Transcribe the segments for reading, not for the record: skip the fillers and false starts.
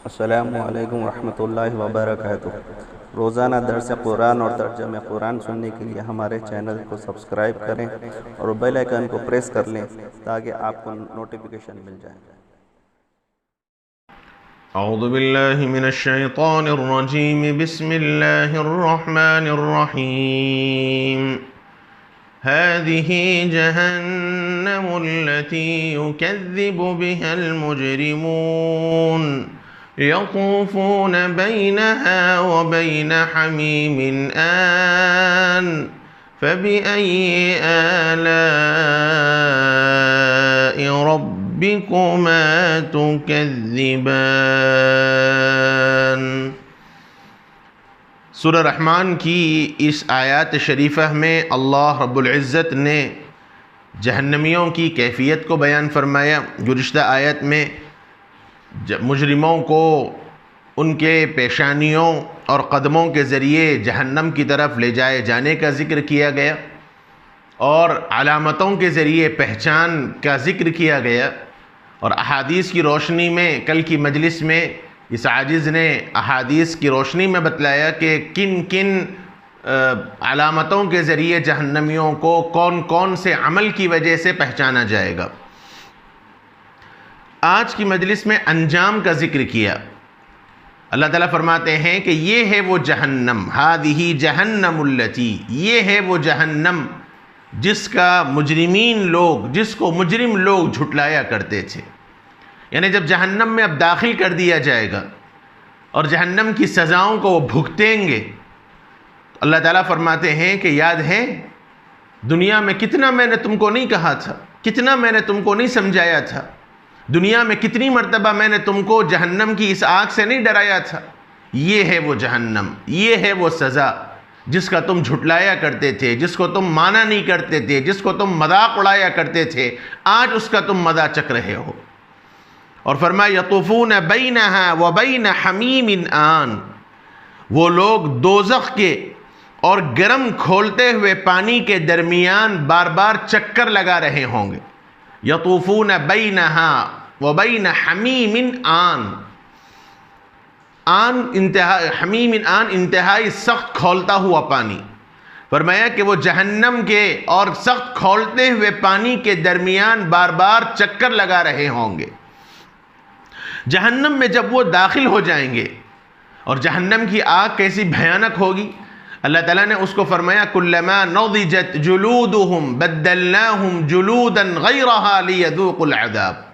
अस्सलामु अलैकुम रहमतुल्लाहि व बरकातुहू। रोज़ाना दर्स कुरान और तर्जुमे कुरान सुनने के लिए हमारे चैनल को सब्सक्राइब करें और बेल आइकन को प्रेस कर लें ताकि आपको नोटिफिकेशन मिल जाए। औज़ु बिल्लाहि मिनश शैतानिर रजीम, बिस्मिल्लाहिर रहमानिर रहीम। हाज़िही जहन्नमुल्लती युकज़्ज़िबु बिहल मुजरिमून यतूफ़ून बैनहा व बैन हमीमिन आन फ़बिअय्यि आलाइ रब्बिकुमा तुकज़्ज़िबान। सूरह रहमान की इस आयत शरीफह में अल्लाह रब्बुल इज़्ज़त ने जहन्नमियों की कैफियत को बयान फरमाया। गुज़िश्ता आयत में मुजरिमों को उनके पेशानियों और क़दमों के ज़रिए जहन्नम की तरफ ले जाए जाने का ज़िक्र किया गया और अलामतों के ज़रिए पहचान का ज़िक्र किया गया। और अहादीस की रोशनी में कल की मजलिस में इस आजिज़ ने अहादीस की रोशनी में बतलाया कि किन किन अलामतों के ज़रिए जहन्नमियों को कौन कौन से अमल की वजह से पहचाना जाएगा। आज की मजलिस में अंजाम का ज़िक्र किया। अल्लाह ताला फरमाते हैं कि ये है वो जहन्नम, हादिही जहन्नमुल्लती, ये है वो जहन्नम जिसका जिसको मुजरिम लोग झुटलाया करते थे। यानी जब जहन्नम में अब दाखिल कर दिया जाएगा और जहन्नम की सज़ाओं को वो भुगतेंगे तो अल्लाह ताला फरमाते हैं कि याद है दुनिया में कितना मैंने तुमको नहीं कहा था, कितना मैंने तुमको नहीं समझाया था, दुनिया में कितनी मर्तबा मैंने तुमको जहन्नम की इस आग से नहीं डराया था। ये है वो जहन्नम, ये है वो सज़ा जिसका तुम झुटलाया करते थे, जिसको तुम माना नहीं करते थे, जिसको तुम मजाक उड़ाया करते थे, आज उसका तुम मज़ा चख रहे हो। और फरमाया यतूफ़ून बैनहा व बैन हमीमिन आन, वो लोग दोज़ख के और गर्म खोलते हुए पानी के दरमियान बार बार चक्कर लगा रहे होंगे। यतूफ़ून बैनहा व बैन हमीमिन आन, हमीमिन आन इंतहाई सख्त खोलता हुआ पानी। फरमाया कि वो जहन्नम के और सख्त खोलते हुए पानी के दरमियान बार बार चक्कर लगा रहे होंगे। जहन्नम में जब वो दाखिल हो जाएंगे और जहन्नम की आग कैसी भयानक होगी, अल्लाह ताला ने उसको फरमाया कुल्लमा नज़िजत जुलूदुहुम बद्दलनाहुम जुलूदन गैरहा लियज़ूक़ुल अज़ाब।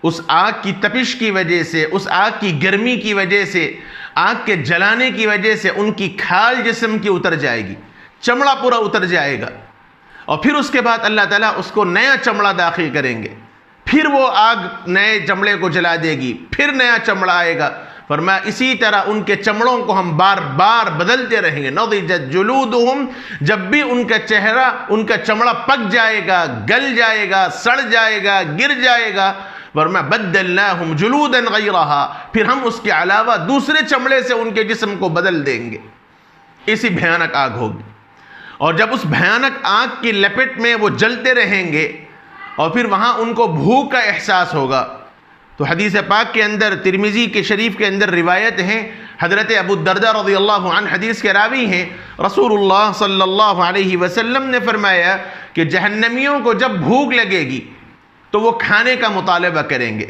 उस आग की तपिश की वजह से, उस आग की गर्मी की वजह से, आग के जलाने की वजह से उनकी खाल जिस्म की उतर जाएगी, चमड़ा पूरा उतर जाएगा। और फिर उसके बाद अल्लाह ताला उसको नया चमड़ा दाखिल करेंगे, फिर वो आग नए चमड़े को जला देगी, फिर नया चमड़ा आएगा। फरमाया इसी तरह उनके चमड़ों को हम बार बार बदलते रहेंगे। नज़िजत जुलूदुहुम, जब भी उनका चेहरा, उनका चमड़ा पक जाएगा, गल जाएगा, सड़ जाएगा, गिर जाएगा, फरमाया बद्दलनाहुम जुलूदन गैरहा, फिर हम उसके अलावा दूसरे चमड़े से उनके जिस्म को बदल देंगे। इसी भयानक आग होगी। और जब उस भयानक आग की लपेट में वो जलते रहेंगे और फिर वहाँ उनको भूख का एहसास होगा। तो हदीस पाक के अंदर, तिरमिज़ी के शरीफ के अंदर रिवायत है, हज़रत अबू दरदा रज़ियल्लाहु अन्हु हदीस के रावी हैं, रसूलुल्लाह सल्लल्लाहु अलैहि वसल्लम ने फरमाया कि जहन्नमियों को जब भूख लगेगी तो वो खाने का मुतालबा करेंगे।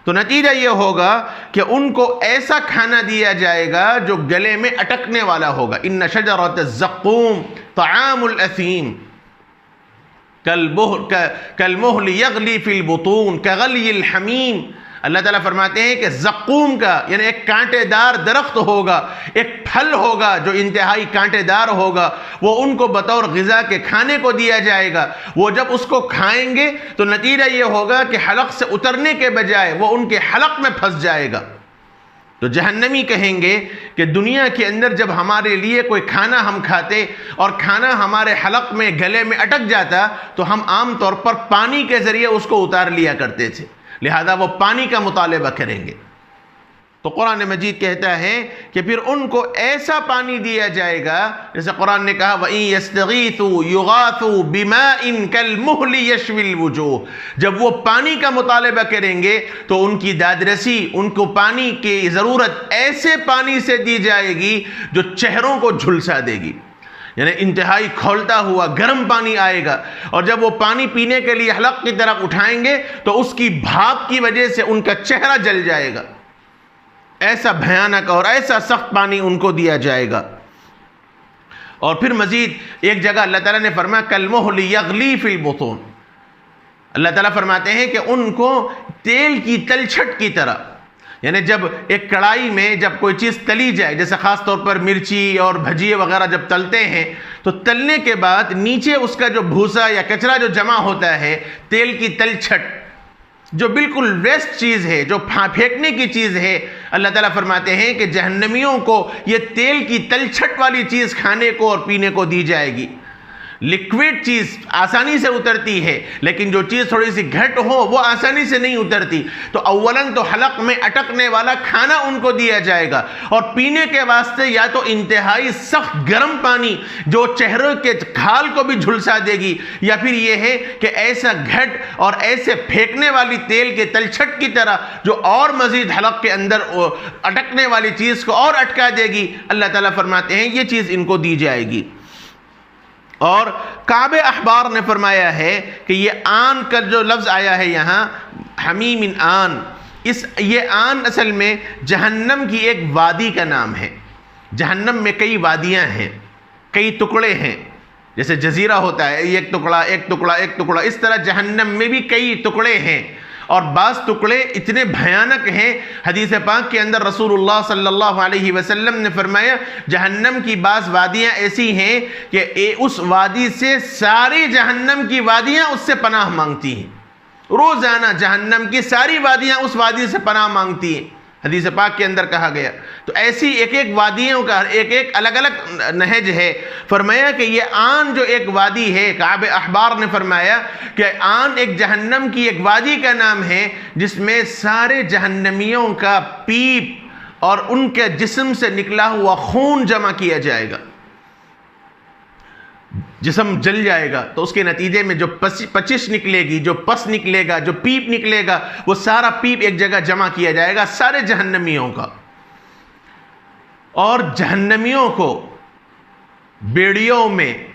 तो नतीजा ये होगा कि उनको ऐसा खाना दिया जाएगा जो गले में अटकने वाला होगा। इन्न शजरत ज़क़ूम तआमुल असीम कलमुहल यगली फिल बुतून कगलिल हमीम। अल्लाह ताला फरमाते हैं कि ज़क़ूम का यानी एक कांटेदार दरख्त होगा, एक फल होगा जो इंतहाई कांटेदार होगा, वो उनको बतौर ग़िज़ा के खाने को दिया जाएगा। वो जब उसको खाएंगे तो नतीजा ये होगा कि हलक से उतरने के बजाय वो उनके हलक में फंस जाएगा। तो जहन्नमी कहेंगे कि दुनिया के अंदर जब हमारे लिए कोई खाना हम खाते और खाना हमारे हलक में, गले में अटक जाता तो हम आम तौर पर पानी के ज़रिए उसको उतार लिया करते थे, लिहाजा वो पानी का मुतालबा करेंगे। तो कुरान मजीद कहता है कि फिर उनको ऐसा पानी दिया जाएगा, जैसे कुरान ने कहा वइन यस्तगीथु युगाथु बिमाइन कलमुहली यशविल वुजूह, जब वो पानी का मुतालबा करेंगे तो उनकी दादरसी, उनको पानी की ज़रूरत ऐसे पानी से दी जाएगी जो चेहरों को झुलसा देगी, यानी इंतहाई खौलता हुआ गर्म पानी आएगा। और जब वो पानी पीने के लिए हलक की तरफ उठाएंगे तो उसकी भाप की वजह से उनका चेहरा जल जाएगा। ऐसा भयानक और ऐसा सख्त पानी उनको दिया जाएगा। और फिर मजीद एक जगह अल्लाह ताला ने फरमाया कलमुहली यगली फिल बुतून, अल्लाह ताला फरमाते हैं कि उनको तेल की तलछट की तरह, यानी जब एक कढ़ाई में जब कोई चीज़ तली जाए, जैसे ख़ास तौर पर मिर्ची और भजिए वगैरह जब तलते हैं तो तलने के बाद नीचे उसका जो भूसा या कचरा जो जमा होता है, तेल की तलछट जो बिल्कुल वेस्ट चीज़ है, जो फेंकने की चीज़ है, अल्लाह ताला फरमाते हैं कि जहन्नमियों को ये तेल की तलछट वाली चीज़ खाने को और पीने को दी जाएगी। लिक्विड चीज़ आसानी से उतरती है, लेकिन जो चीज़ थोड़ी सी घट हो वो आसानी से नहीं उतरती। तो अव्वलन तो हलक में अटकने वाला खाना उनको दिया जाएगा, और पीने के वास्ते या तो इंतहाई सख्त गर्म पानी जो चेहरे के खाल को भी झुलसा देगी, या फिर ये है कि ऐसा घट और ऐसे फेंकने वाली तेल के तलछट की तरह जो और मजीद हलक के अंदर अटकने वाली चीज़ को और अटका देगी। अल्लाह ताला फरमाते हैं ये चीज़ इनको दी जाएगी। और काबे अहबार ने फरमाया है कि ये आन का जो लफ्ज़ आया है यहाँ हमीमिन आन, ये आन असल में जहन्नम की एक वादी का नाम है। जहन्नम में कई वादियाँ हैं, कई टुकड़े हैं, जैसे जजीरा होता है एक टुकड़ा एक टुकड़ा एक टुकड़ा, इस तरह जहन्नम में भी कई टुकड़े हैं। और बाज़ टुकड़े इतने भयानक हैं, हदीस पाक के अंदर रसूलुल्लाह सल्लल्लाहु अलैहि वसल्लम ने फरमाया जहन्नम की बाज़ वादियाँ ऐसी हैं कि उस वादी से सारी जहन्नम की वादियाँ उससे पनाह मांगती हैं। रोज़ाना जहन्नम की सारी वादियाँ उस वादी से पनाह मांगती हैं, हदीस पाक के अंदर कहा गया। तो ऐसी एक एक वादियों का एक एक अलग अलग नहज है। फरमाया कि ये आन जो एक वादी है, काबे अहबार ने फरमाया कि आन एक जहन्नम की एक वादी का नाम है जिसमें सारे जहन्नमियों का पीप और उनके जिस्म से निकला हुआ खून जमा किया जाएगा। जिस्म जल जाएगा तो उसके नतीजे में जो पचिश निकलेगी, जो पस निकलेगा, जो पीप निकलेगा, वो सारा पीप एक जगह जमा किया जाएगा सारे जहन्नमियों का। और जहन्नमियों को बेड़ियों में,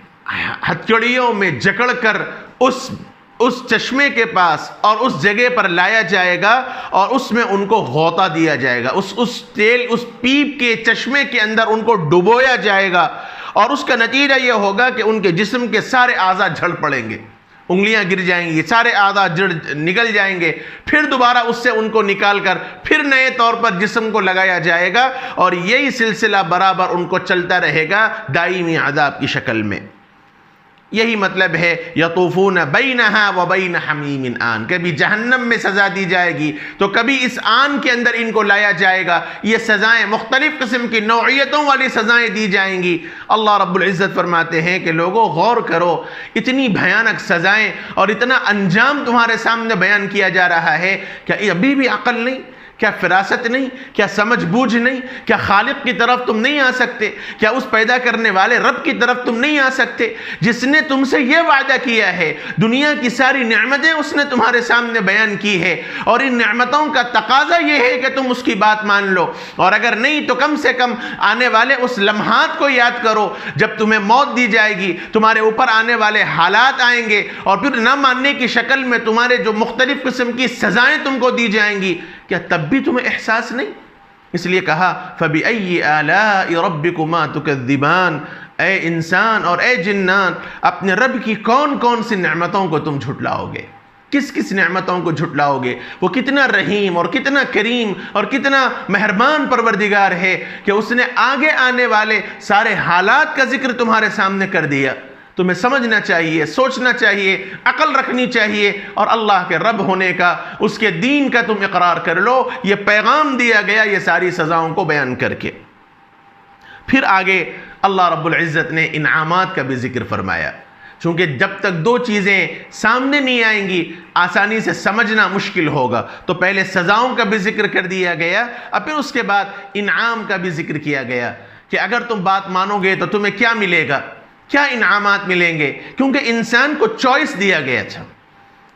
हथकड़ियों में जकड़कर उस चश्मे के पास और उस जगह पर लाया जाएगा और उसमें उनको गौता दिया जाएगा। उस तेल, उस पीप के चश्मे के अंदर उनको डुबोया जाएगा और उसका नतीजा यह होगा कि उनके जिस्म के सारे आज़ा झड़ पड़ेंगे, उंगलियां गिर जाएंगी, सारे आज़ा निकल जाएंगे। फिर दोबारा उससे उनको निकाल कर फिर नए तौर पर जिस्म को लगाया जाएगा और यही सिलसिला बराबर उनको चलता रहेगा दायमी अज़ाब की शक्ल में। यही मतलब है यतूफून बैनहा व बैन हमीमिन आन, कभी जहन्नम में सज़ा दी जाएगी तो कभी इस आन के अंदर इनको लाया जाएगा। ये सज़ाएँ मुख्तलिफ़ किस्म की नौइयतों वाली सज़ाएँ दी जाएंगी। अल्लाह रब्बुल इज़्ज़त फरमाते हैं कि लोगों गौर करो, इतनी भयानक सज़ाएँ और इतना अंजाम तुम्हारे सामने बयान किया जा रहा है, क्या अभी भी अक़ल नहीं? क्या फिरासत नहीं? क्या समझ बूझ नहीं? क्या खालिक की तरफ तुम नहीं आ सकते? क्या उस पैदा करने वाले रब की तरफ तुम नहीं आ सकते जिसने तुमसे यह वादा किया है? दुनिया की सारी नेमतें उसने तुम्हारे सामने बयान की है और इन नेमतों का तकाजा यह है कि तुम उसकी बात मान लो, और अगर नहीं तो कम से कम आने वाले उस लम्हात को याद करो जब तुम्हें मौत दी जाएगी, तुम्हारे ऊपर आने वाले हालात आएंगे और फिर न मानने की शक्ल में तुम्हारे जो मुख्तलिफ किस्म की सजाएं तुमको दी जाएंगी। क्या तब भी तुम्हें एहसास नहीं? इसलिए कहा फबिअय्यि आलाइ रब्बिकुमा तुकज़्ज़िबान, ए इंसान और ए जिन्नात, अपने रब की कौन कौन सी नेमतों को तुम झुटलाओगे? किस किस नेमतों को झुटलाओगे? वो कितना रहीम और कितना करीम और कितना मेहरबान परवरदिगार है कि उसने आगे आने वाले सारे हालात का जिक्र तुम्हारे सामने कर दिया। तुम्हें समझना चाहिए, सोचना चाहिए, अकल रखनी चाहिए और अल्लाह के रब होने का, उसके दीन का तुम इकरार कर लो। ये पैगाम दिया गया ये सारी सज़ाओं को बयान करके। फिर आगे अल्लाह रब्बुल इज़्ज़त ने इनामात का भी जिक्र फरमाया। चूंकि जब तक दो चीज़ें सामने नहीं आएंगी आसानी से समझना मुश्किल होगा। तो पहले सज़ाओं का भी जिक्र कर दिया गया और फिर उसके बाद इनाम का भी जिक्र किया गया कि अगर तुम बात मानोगे तो तुम्हें क्या मिलेगा, क्या इनामात मिलेंगे। क्योंकि इंसान को चॉइस दिया गया था,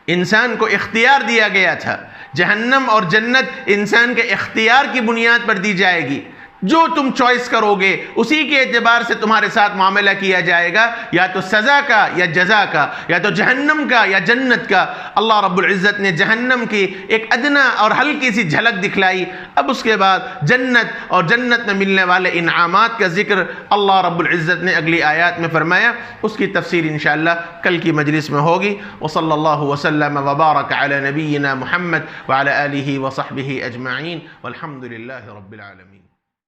इंसान को इख्तियार दिया गया था। जहन्नम और जन्नत इंसान के इख्तियार की बुनियाद पर दी जाएगी। जो तुम चॉइस करोगे उसी के एतबार से तुम्हारे साथ मामला किया जाएगा, या तो सज़ा का या जज़ा का, या तो जहन्नम का या जन्नत का। अल्लाह रब्बुल इज़्ज़त ने जहन्नम की एक अदना और हल्की सी झलक दिखलाई। अब उसके बाद जन्नत और जन्नत में मिलने वाले इनामात का जिक्र अल्लाह रब्बुल इज़्ज़त ने अगली आयत में फरमाया। उसकी तफसीर इंशाअल्लाह कल की मजलिस में होगी। व सल्लल्लाहु वसल्लम व बारक अला नबीना मुहम्मद व अला आलिहि व सहबिहि अजमईन वल्हम्दुलिल्लाहि रब्बिल आलमीन।